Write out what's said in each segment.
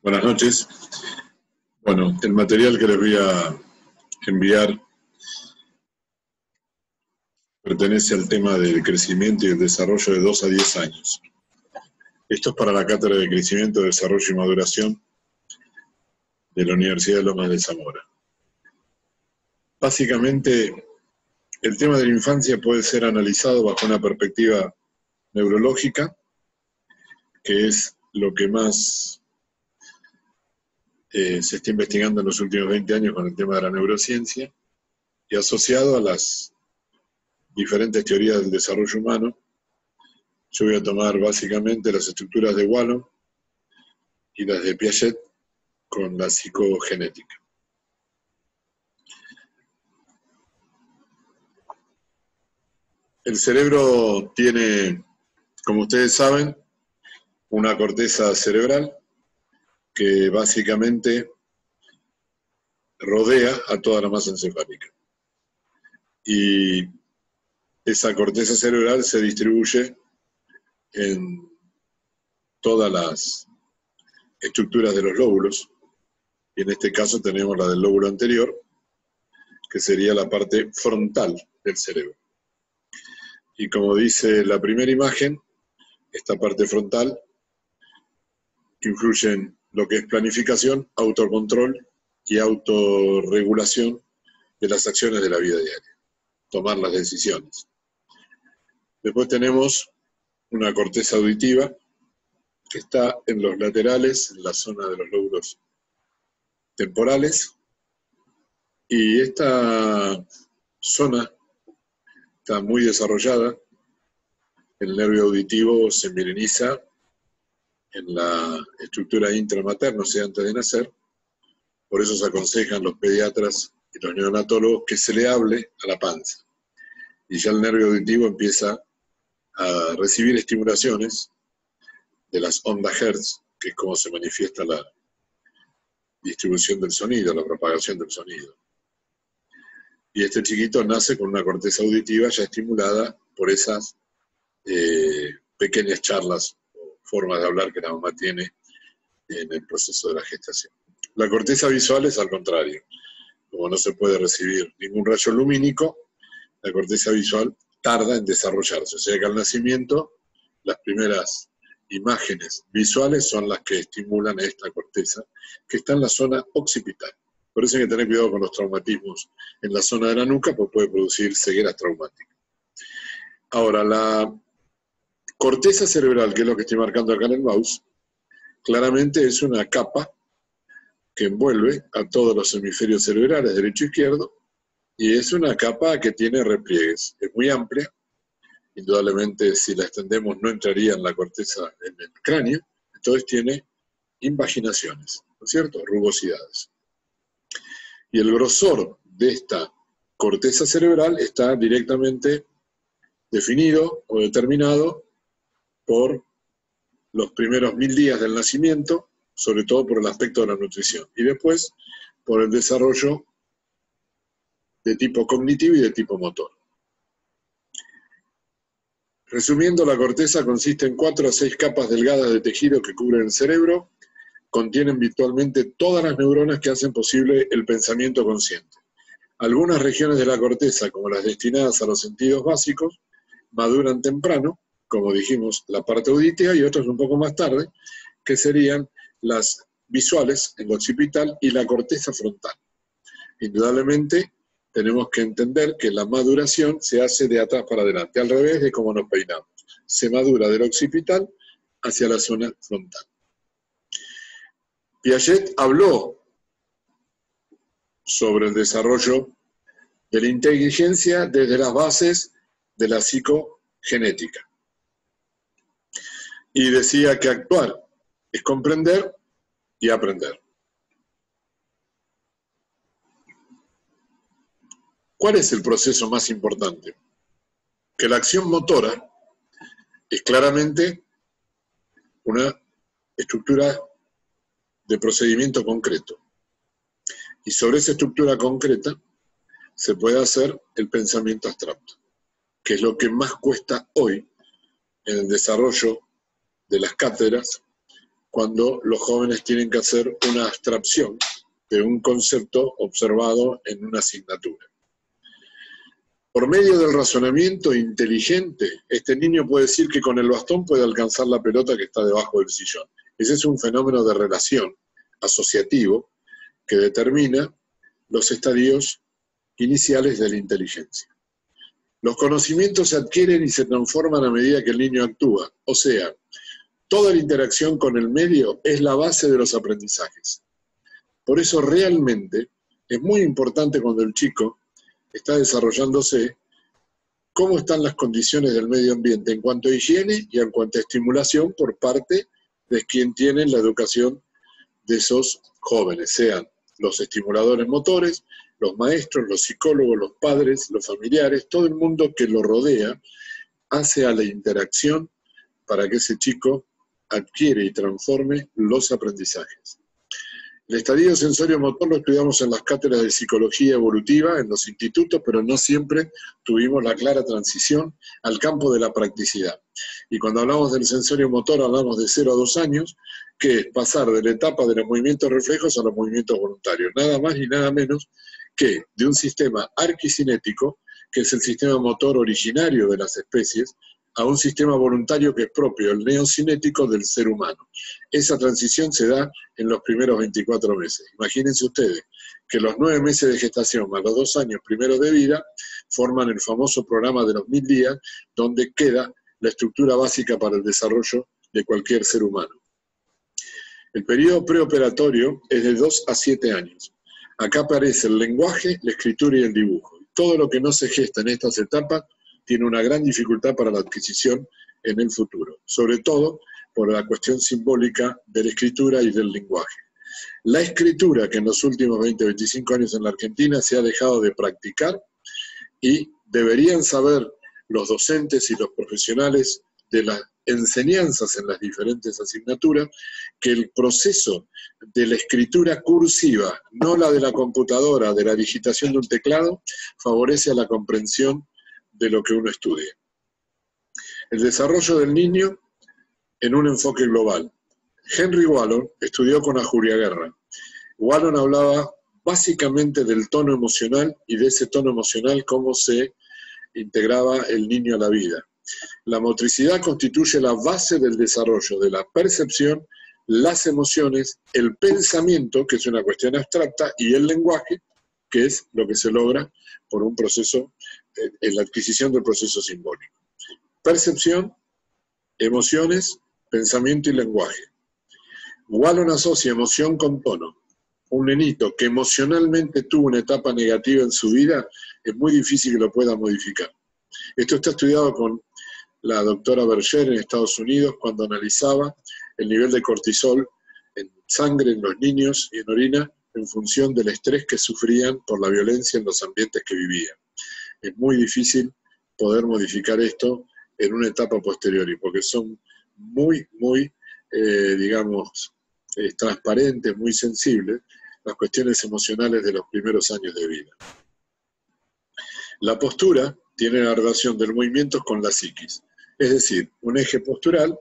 Buenas noches. Bueno, el material que les voy a enviar pertenece al tema del crecimiento y el desarrollo de 2 a 10 años. Esto es para la Cátedra de Crecimiento, Desarrollo y Maduración de la Universidad de Lomas de Zamora. Básicamente, el tema de la infancia puede ser analizado bajo una perspectiva neurológica, que es lo que más se está investigando en los últimos 20 años con el tema de la neurociencia, y asociado a las diferentes teorías del desarrollo humano. Yo voy a tomar básicamente las estructuras de Wallon y las de Piaget con la psicogenética. El cerebro tiene, como ustedes saben, una corteza cerebral que básicamente rodea a toda la masa encefálica. Y esa corteza cerebral se distribuye en todas las estructuras de los lóbulos, y en este caso tenemos la del lóbulo anterior, que sería la parte frontal del cerebro. Y como dice la primera imagen, esta parte frontal influye en lo que es planificación, autocontrol y autorregulación de las acciones de la vida diaria, tomar las decisiones. Después tenemos una corteza auditiva que está en los laterales, en la zona de los lóbulos temporales, y esta zona está muy desarrollada. El nervio auditivo se miriniza en la estructura intramaterna, o sea, antes de nacer. Por eso se aconsejan los pediatras y los neonatólogos que se le hable a la panza. Y ya el nervio auditivo empieza a recibir estimulaciones de las ondas Hertz, que es como se manifiesta la distribución del sonido, la propagación del sonido. Y este chiquito nace con una corteza auditiva ya estimulada por esas pequeñas charlas o formas de hablar que la mamá tiene en el proceso de la gestación. La corteza visual es al contrario. Como no se puede recibir ningún rayo lumínico, la corteza visual tarda en desarrollarse. O sea que al nacimiento, las primeras imágenes visuales son las que estimulan a esta corteza, que está en la zona occipital. Por eso hay que tener cuidado con los traumatismos en la zona de la nuca, porque puede producir cegueras traumáticas. Ahora, la corteza cerebral, que es lo que estoy marcando acá en el mouse, claramente es una capa que envuelve a todos los hemisferios cerebrales, derecho e izquierdo, y es una capa que tiene repliegues. Es muy amplia, indudablemente si la extendemos no entraría en la corteza, en el cráneo, entonces tiene invaginaciones, ¿no es cierto? Rugosidades. Y el grosor de esta corteza cerebral está directamente definido o determinado por los primeros 1000 días del nacimiento, sobre todo por el aspecto de la nutrición, y después por el desarrollo de tipo cognitivo y de tipo motor. Resumiendo, la corteza consiste en 4 a 6 capas delgadas de tejido que cubren el cerebro, contienen virtualmente todas las neuronas que hacen posible el pensamiento consciente. Algunas regiones de la corteza, como las destinadas a los sentidos básicos, maduran temprano, como dijimos, la parte auditiva, y otras un poco más tarde, que serían las visuales, el occipital y la corteza frontal. Indudablemente, tenemos que entender que la maduración se hace de atrás para adelante, al revés de cómo nos peinamos. Se madura del occipital hacia la zona frontal. Piaget habló sobre el desarrollo de la inteligencia desde las bases de la psicogenética. Y decía que actuar es comprender y aprender. ¿Cuál es el proceso más importante? Que la acción motora es claramente una estructura de procedimiento concreto. Y sobre esa estructura concreta se puede hacer el pensamiento abstracto, que es lo que más cuesta hoy en el desarrollo de las cátedras cuando los jóvenes tienen que hacer una abstracción de un concepto observado en una asignatura. Por medio del razonamiento inteligente, este niño puede decir que con el bastón puede alcanzar la pelota que está debajo del sillón. Ese es un fenómeno de relación asociativo que determina los estadios iniciales de la inteligencia. Los conocimientos se adquieren y se transforman a medida que el niño actúa. O sea, toda la interacción con el medio es la base de los aprendizajes. Por eso realmente es muy importante cuando el chico está desarrollándose, cómo están las condiciones del medio ambiente en cuanto a higiene y en cuanto a estimulación por parte de quien tiene la educación de esos jóvenes, sean los estimuladores motores, los maestros, los psicólogos, los padres, los familiares, todo el mundo que lo rodea, hace a la interacción para que ese chico adquiere y transforme los aprendizajes. El estadio sensorio-motor lo estudiamos en las cátedras de psicología evolutiva, en los institutos, pero no siempre tuvimos la clara transición al campo de la practicidad. Y cuando hablamos del sensorio-motor hablamos de 0 a 2 años, que es pasar de la etapa de los movimientos reflejos a los movimientos voluntarios, nada más y nada menos que de un sistema arquicinético, que es el sistema motor originario de las especies, a un sistema voluntario que es propio, el neocinético del ser humano. Esa transición se da en los primeros 24 meses. Imagínense ustedes que los 9 meses de gestación más los 2 años primeros de vida forman el famoso programa de los 1000 días, donde queda la estructura básica para el desarrollo de cualquier ser humano. El periodo preoperatorio es de 2 a 7 años. Acá aparece el lenguaje, la escritura y el dibujo. Todo lo que no se gesta en estas etapas tiene una gran dificultad para la adquisición en el futuro, sobre todo por la cuestión simbólica de la escritura y del lenguaje. La escritura, que en los últimos 20 o 25 años en la Argentina se ha dejado de practicar, y deberían saber los docentes y los profesionales de las enseñanzas en las diferentes asignaturas, que el proceso de la escritura cursiva, no la de la computadora, de la digitación de un teclado, favorece a la comprensión de lo que uno estudia. El desarrollo del niño en un enfoque global. Henry Wallon estudió con a Julia Guerra. Wallon hablaba básicamente del tono emocional y de ese tono emocional cómo se integraba el niño a la vida. La motricidad constituye la base del desarrollo de la percepción, las emociones, el pensamiento, que es una cuestión abstracta, y el lenguaje, que es lo que se logra por un proceso, en la adquisición del proceso simbólico. Percepción, emociones, pensamiento y lenguaje. Wallon asocia emoción con tono. Un nenito que emocionalmente tuvo una etapa negativa en su vida, es muy difícil que lo pueda modificar. Esto está estudiado con la doctora Berger en Estados Unidos cuando analizaba el nivel de cortisol en sangre en los niños y en orina en función del estrés que sufrían por la violencia en los ambientes que vivían. Es muy difícil poder modificar esto en una etapa posterior, porque son muy, digamos, transparentes, muy sensibles las cuestiones emocionales de los primeros años de vida. La postura tiene la relación del movimiento con la psiquis, es decir, un eje postural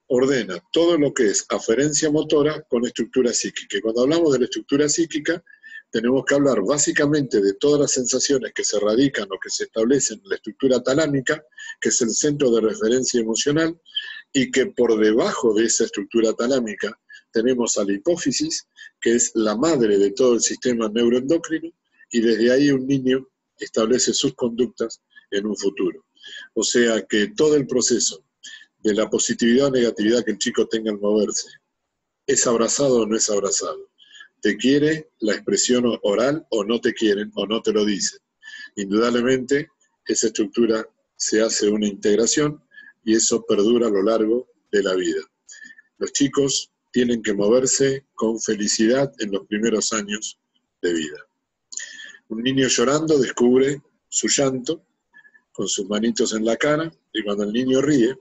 ordena todo lo que es aferencia motora con estructura psíquica. Y cuando hablamos de la estructura psíquica, tenemos que hablar básicamente de todas las sensaciones que se radican o que se establecen en la estructura talámica, que es el centro de referencia emocional, y que por debajo de esa estructura talámica tenemos a la hipófisis, que es la madre de todo el sistema neuroendocrino, y desde ahí un niño establece sus conductas en un futuro. O sea que todo el proceso de la positividad o negatividad que el chico tenga al moverse, ¿es abrazado o no es abrazado? ¿Te quiere la expresión oral o no te quieren o no te lo dicen? Indudablemente, esa estructura se hace una integración y eso perdura a lo largo de la vida. Los chicos tienen que moverse con felicidad en los primeros años de vida. Un niño llorando descubre su llanto con sus manitos en la cara, y cuando el niño ríe,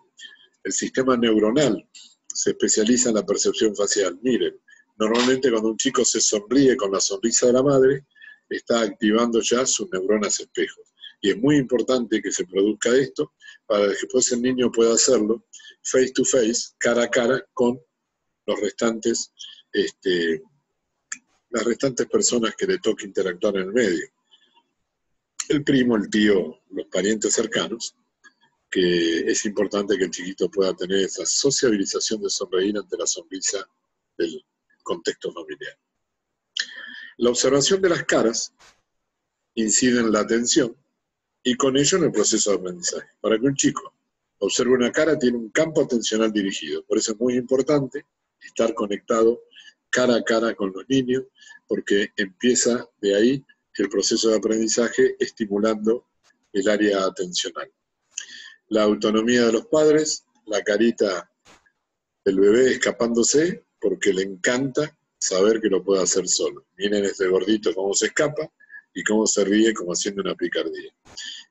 el sistema neuronal se especializa en la percepción facial. Miren, normalmente cuando un chico se sonríe con la sonrisa de la madre, está activando ya sus neuronas espejos. Y es muy importante que se produzca esto para que después el niño pueda hacerlo face to face, cara a cara, con los restantes, las restantes personas que le toque interactuar en el medio. El primo, el tío, los parientes cercanos, que es importante que el chiquito pueda tener esa sociabilización de sonreír ante la sonrisa del contexto familiar. La observación de las caras incide en la atención y con ello en el proceso de aprendizaje. Para que un chico observe una cara tiene un campo atencional dirigido, por eso es muy importante estar conectado cara a cara con los niños, porque empieza de ahí el proceso de aprendizaje estimulando el área atencional. La autonomía de los padres, la carita del bebé escapándose porque le encanta saber que lo puede hacer solo. Miren este gordito cómo se escapa y cómo se ríe como haciendo una picardía.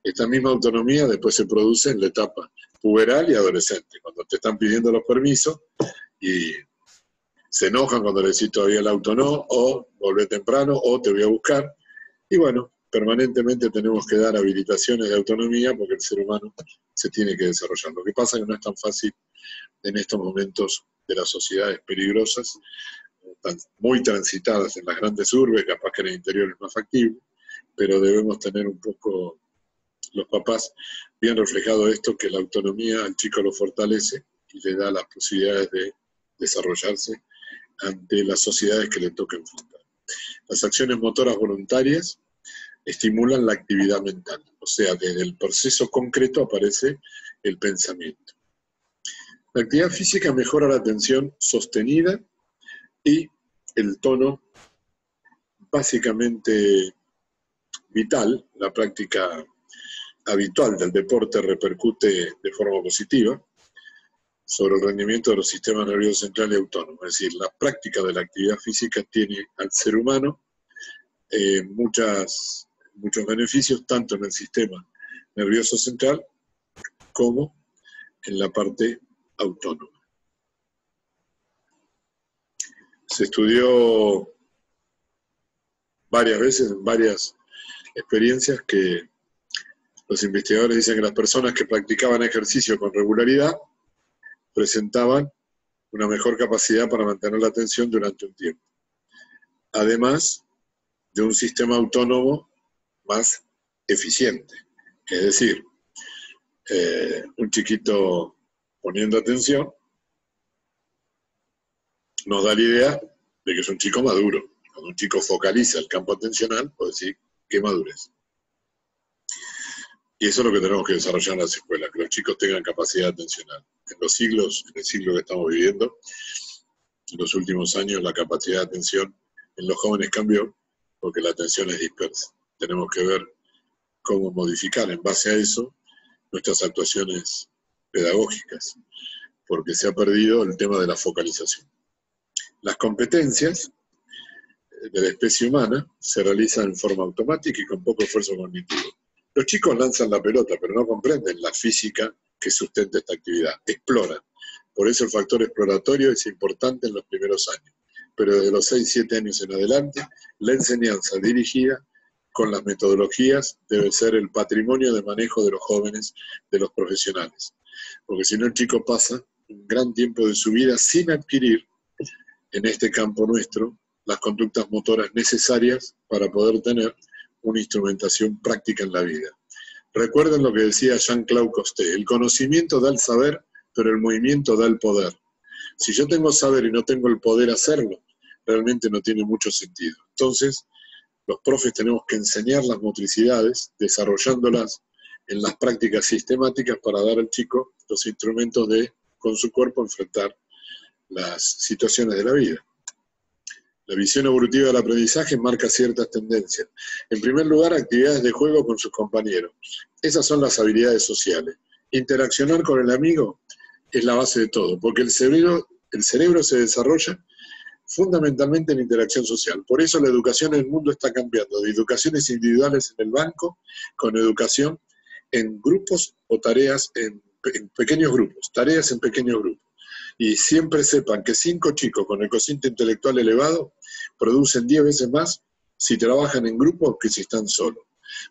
Esta misma autonomía después se produce en la etapa puberal y adolescente, cuando te están pidiendo los permisos y se enojan cuando le decís todavía el auto no, o volvé temprano, o te voy a buscar. Y bueno, permanentemente tenemos que dar habilitaciones de autonomía porque el ser humano se tiene que desarrollar. Lo que pasa es que no es tan fácil en estos momentos de las sociedades peligrosas, muy transitadas en las grandes urbes, capaz que en el interior es más factible, pero debemos tener un poco, los papás, bien reflejado esto, que la autonomía al chico lo fortalece y le da las posibilidades de desarrollarse ante las sociedades que le toquen enfrentar. Las acciones motoras voluntarias estimulan la actividad mental, o sea, desde el proceso concreto aparece el pensamiento. La actividad física mejora la atención sostenida y el tono básicamente vital, la práctica habitual del deporte repercute de forma positiva sobre el rendimiento de los sistemas nerviosos central y autónomo. Es decir, la práctica de la actividad física tiene al ser humano muchos beneficios, tanto en el sistema nervioso central como en la parte autónoma. Se estudió varias veces, en varias experiencias, que los investigadores dicen que las personas que practicaban ejercicio con regularidad presentaban una mejor capacidad para mantener la atención durante un tiempo. Además de un sistema autónomo más eficiente. Es decir, un chiquito poniendo atención nos da la idea de que es un chico maduro. Cuando un chico focaliza el campo atencional, puede decir, qué madurez. Y eso es lo que tenemos que desarrollar en las escuelas, que los chicos tengan capacidad atencional. En el siglo que estamos viviendo, en los últimos años la capacidad de atención en los jóvenes cambió, porque la atención es dispersa. Tenemos que ver cómo modificar en base a eso nuestras actuaciones pedagógicas, porque se ha perdido el tema de la focalización. Las competencias de la especie humana se realizan en forma automática y con poco esfuerzo cognitivo. Los chicos lanzan la pelota, pero no comprenden la física que sustenta esta actividad, exploran. Por eso el factor exploratorio es importante en los primeros años, pero desde los 6-7 años en adelante, la enseñanza dirigida con las metodologías debe ser el patrimonio de manejo de los jóvenes, de los profesionales. Porque si no, el chico pasa un gran tiempo de su vida sin adquirir, en este campo nuestro, las conductas motoras necesarias para poder tener una instrumentación práctica en la vida. Recuerden lo que decía Jean-Claude Costet, el conocimiento da el saber, pero el movimiento da el poder. Si yo tengo saber y no tengo el poder hacerlo, realmente no tiene mucho sentido. Entonces, los profes tenemos que enseñar las motricidades, desarrollándolas en las prácticas sistemáticas para dar al chico los instrumentos de, con su cuerpo, enfrentar las situaciones de la vida. La visión evolutiva del aprendizaje marca ciertas tendencias. En primer lugar, actividades de juego con sus compañeros. Esas son las habilidades sociales. Interaccionar con el amigo es la base de todo, porque el cerebro se desarrolla fundamentalmente en interacción social. Por eso la educación en el mundo está cambiando, de educaciones individuales en el banco, con educación en grupos o tareas en pequeños grupos, tareas en pequeños grupos. Y siempre sepan que 5 chicos con el cociente intelectual elevado producen 10 veces más si trabajan en grupo que si están solos.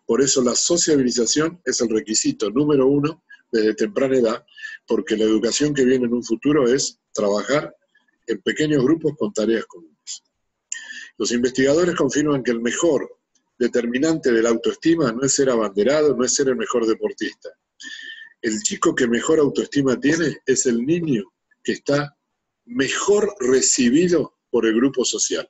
Por eso la sociabilización es el requisito número 1 desde temprana edad, porque la educación que viene en un futuro es trabajar en pequeños grupos con tareas comunes. Los investigadores confirman que el mejor determinante de la autoestima no es ser abanderado, no es ser el mejor deportista. El chico que mejor autoestima tiene es el niño que está mejor recibido por el grupo social.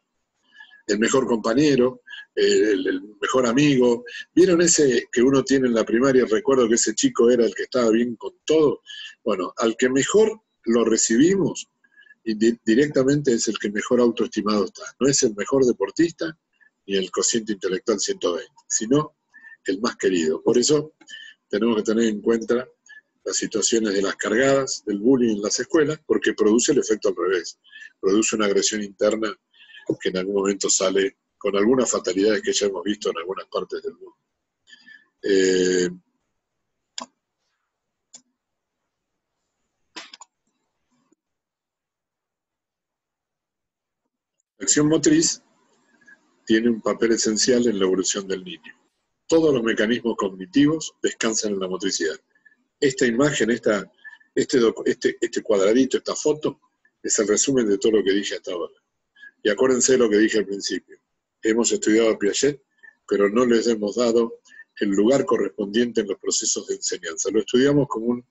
El mejor compañero, el mejor amigo. ¿Vieron ese que uno tiene en la primaria? Recuerdo que ese chico era el que estaba bien con todo. Bueno, al que mejor lo recibimos, directamente es el que mejor autoestimado está. No es el mejor deportista ni el cociente intelectual 120, sino el más querido. Por eso tenemos que tener en cuenta las situaciones de las cargadas, del bullying en las escuelas, porque produce el efecto al revés. Produce una agresión interna que en algún momento sale con algunas fatalidades que ya hemos visto en algunas partes del mundo. La acción motriz tiene un papel esencial en la evolución del niño. Todos los mecanismos cognitivos descansan en la motricidad. Esta imagen, este cuadradito, esta foto, es el resumen de todo lo que dije hasta ahora. Y acuérdense de lo que dije al principio. Hemos estudiado a Piaget, pero no les hemos dado el lugar correspondiente en los procesos de enseñanza. Lo estudiamos como un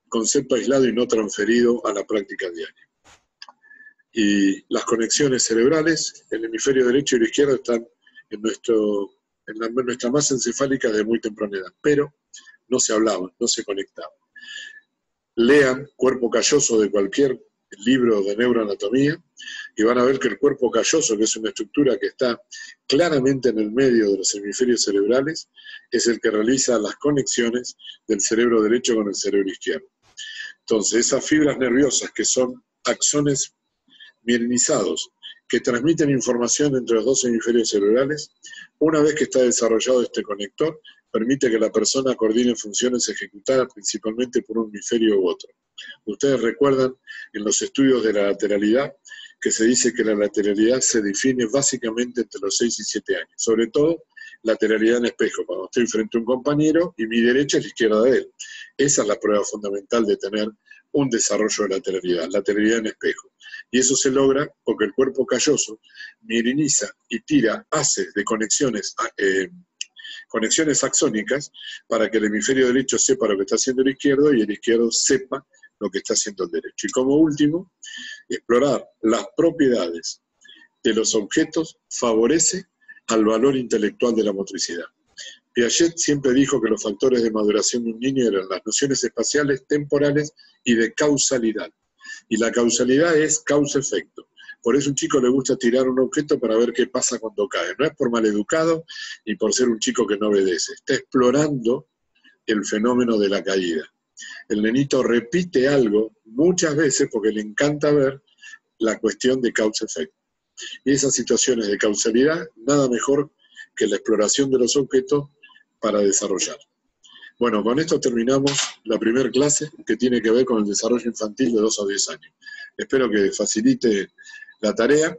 concepto aislado y no transferido a la práctica diaria. Y las conexiones cerebrales, el hemisferio derecho y el izquierdo, están en nuestra masa encefálica de muy temprana edad, pero no se hablaban, no se conectaban. Lean Cuerpo calloso de cualquier libro de neuroanatomía y van a ver que el cuerpo calloso, que es una estructura que está claramente en el medio de los hemisferios cerebrales, es el que realiza las conexiones del cerebro derecho con el cerebro izquierdo. Entonces, esas fibras nerviosas que son axones mielinizados, que transmiten información entre los dos hemisferios cerebrales, una vez que está desarrollado este conector, permite que la persona coordine funciones ejecutadas principalmente por un hemisferio u otro. Ustedes recuerdan en los estudios de la lateralidad que se dice que la lateralidad se define básicamente entre los 6 y 7 años, sobre todo lateralidad en espejo, cuando estoy frente a un compañero y mi derecha es la izquierda de él. Esa es la prueba fundamental de tener un desarrollo de lateralidad en espejo. Y eso se logra porque el cuerpo calloso mieliniza y tira haces de conexiones axónicas para que el hemisferio derecho sepa lo que está haciendo el izquierdo y el izquierdo sepa lo que está haciendo el derecho. Y como último, explorar las propiedades de los objetos favorece al valor intelectual de la motricidad. Piaget siempre dijo que los factores de maduración de un niño eran las nociones espaciales, temporales y de causalidad. Y la causalidad es causa-efecto. Por eso a un chico le gusta tirar un objeto para ver qué pasa cuando cae. No es por maleducado ni por ser un chico que no obedece. Está explorando el fenómeno de la caída. El nenito repite algo muchas veces porque le encanta ver la cuestión de causa-efecto. Y esas situaciones de causalidad, nada mejor que la exploración de los objetos para desarrollar. Bueno, con esto terminamos la primera clase que tiene que ver con el desarrollo infantil de 2 a 10 años. Espero que facilite la tarea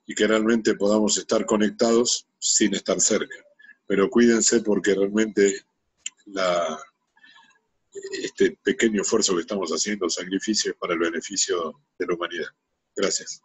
y que realmente podamos estar conectados sin estar cerca. Pero cuídense porque realmente este pequeño esfuerzo que estamos haciendo, el sacrificio, es para el beneficio de la humanidad. Gracias.